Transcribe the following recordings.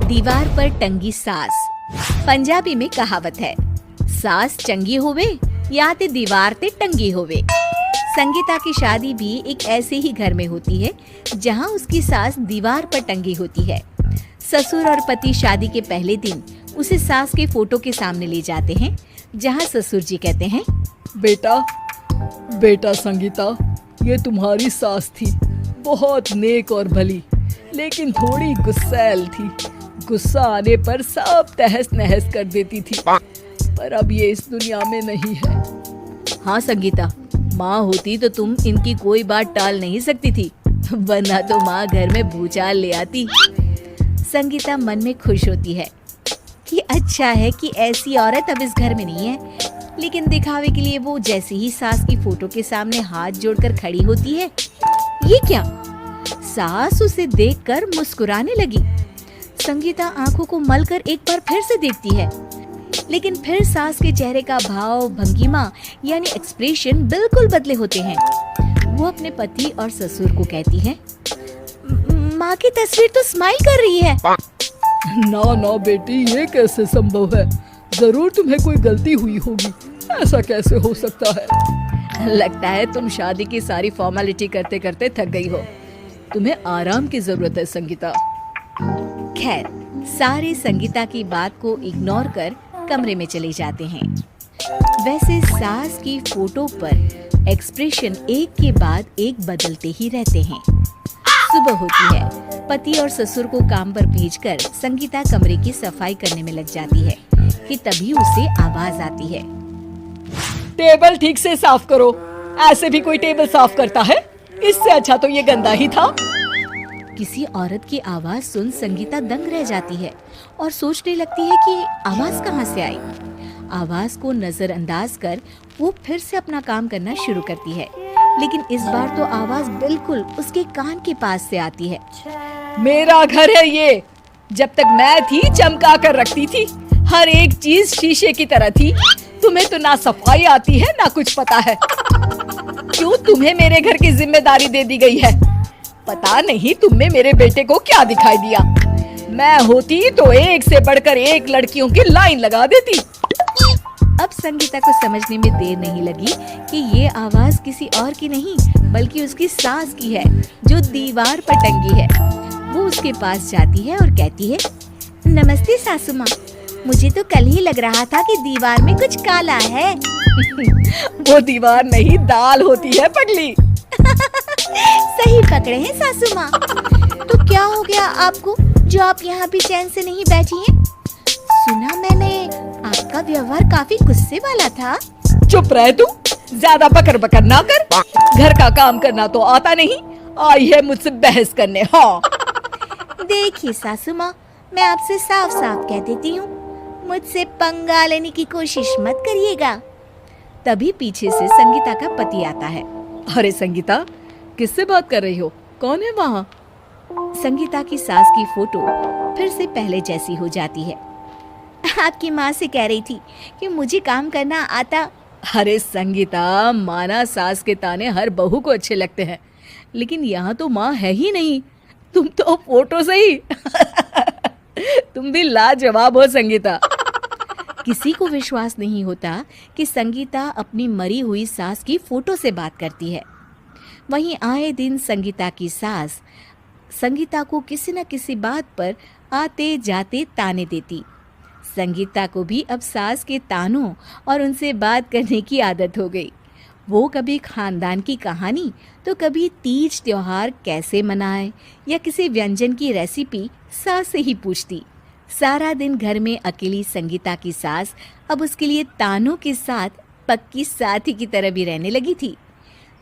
दीवार पर टंगी सास। पंजाबी में कहावत है, सास चंगी होवे या ते दीवार ते टंगी होवे। संगीता की शादी भी एक ऐसे ही घर में होती है जहां उसकी सास दीवार पर टंगी होती है। ससुर और पति शादी के पहले दिन उसे सास के फोटो के सामने ले जाते हैं, जहां ससुर जी कहते हैं, बेटा बेटा संगीता, ये तुम्हारी सास थी, बहुत नेक और भली, लेकिन थोड़ी गुस्सैल थी। गुस्सा आने पर सब तहस नहस कर देती थी, पर अब ये इस दुनिया में नहीं है। हाँ संगीता, माँ होती तो तुम इनकी कोई बात टाल नहीं सकती थी, वरना तो माँ घर में भूचाल ले आती। संगीता मन में खुश होती है कि अच्छा है कि ऐसी औरत अब इस घर में नहीं है, लेकिन दिखावे के लिए वो जैसे ही सास की फोटो के सामने हाथ जोड़कर खड़ी होती है, ये क्या? सास उसे देखकर मुस्कुराने लगी। संगीता आंखों को मलकर एक बार फिर से देखती है, लेकिन फिर सास के चेहरे का भाव, भंगिमा यानी एक्सप्रेशन बिल्कुल बदले होते हैं। वो अपने पति और ससुर को कहती है, माँ की तस्वीर तो स्माइल कर रही है। ना ना बेटी, ये कैसे संभव है? जरूर तुम्हें कोई गलती हुई होगी, ऐसा कैसे हो सकता है? लगता है तुम शादी की सारी फॉर्मेलिटी करते करते थक गई हो, तुम्हें आराम की जरूरत है संगीता। खैर, सारे संगीता की बात को इग्नोर कर कमरे में चले जाते हैं। वैसे सास की फोटो पर एक्सप्रेशन एक के बाद एक बदलते ही रहते हैं। सुबह होती है, पति और ससुर को काम पर भेजकर संगीता कमरे की सफाई करने में लग जाती है कि तभी उसे आवाज आती है, टेबल ठीक से साफ करो। ऐसे भी कोई टेबल साफ करता है? इससे अच्छा तो ये गंदा ही था। किसी औरत की आवाज सुन संगीता दंग रह जाती है और सोचने लगती है कि आवाज कहाँ से आई। आवाज को नजरअंदाज कर वो फिर से अपना काम करना शुरू करती है, लेकिन इस बार तो आवाज बिल्कुल उसके कान के पास से आती है। मेरा घर है ये, जब तक मैं थी चमका कर रखती थी, हर एक चीज शीशे की तरह थी। तुम्हें तो ना सफाई आती है ना कुछ पता है। क्यों तुम्हें मेरे घर की जिम्मेदारी दे दी गई है? पता नहीं तुम में मेरे बेटे को क्या दिखाई दिया। मैं होती तो एक से बढ़कर एक लड़कियों की लाइन लगा देती। अब संगीता को समझने में देर नहीं लगी कि ये आवाज किसी और की नहीं बल्कि उसकी सास की है, जो दीवार पर टंगी है। वो उसके पास जाती है और कहती है, नमस्ते सासू माँ, मुझे तो कल ही लग रहा था कि दीवार में कुछ काला है। वो दीवार नहीं, दाल होती है पगली। सही पकड़े हैं सासू माँ। तो क्या हो गया आपको जो आप यहाँ भी चैन से नहीं बैठी हैं? सुना मैंने आपका व्यवहार काफी गुस्से वाला था। चुप रह तू, ज्यादा बकर बकर ना कर। घर का काम करना तो आता नहीं, आई है मुझसे बहस करने। हाँ देखिए सासू माँ, मैं आपसे साफ साफ कह देती हूँ, मुझसे पंगा लेने की कोशिश मत करिएगा। तभी पीछे से संगीता का पति आता है। अरे संगीता, किससे बात कर रही हो? कौन है वहाँ? संगीता की सास की फोटो फिर से पहले जैसी हो जाती है। आपकी माँ से कह रही थी कि मुझे काम करना आता। अरे संगीता, माना सास के ताने हर बहू को अच्छे लगते हैं, लेकिन यहाँ तो माँ है ही नहीं, तुम तो फोटो से ही। तुम भी लाजवाब हो संगीता। किसी को विश्वास नहीं होता कि संगीता अपनी मरी हुई सास की फोटो से बात करती है। वहीं आए दिन संगीता की सास संगीता को किसी न किसी बात पर आते जाते ताने देती। संगीता को भी अब सास के तानों और उनसे बात करने की आदत हो गई। वो कभी खानदान की कहानी तो कभी तीज त्योहार कैसे मनाए या किसी व्यंजन की रेसिपी सास से ही पूछती। सारा दिन घर में अकेली संगीता की सास अब उसके लिए तानों के साथ पक्की साथी की तरह भी रहने लगी थी,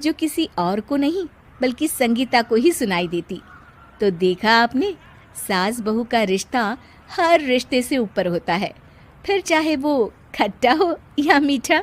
जो किसी और को नहीं बल्कि संगीता को ही सुनाई देती। तो देखा आपने, सास बहू का रिश्ता हर रिश्ते से ऊपर होता है, फिर चाहे वो खट्टा हो या मीठा।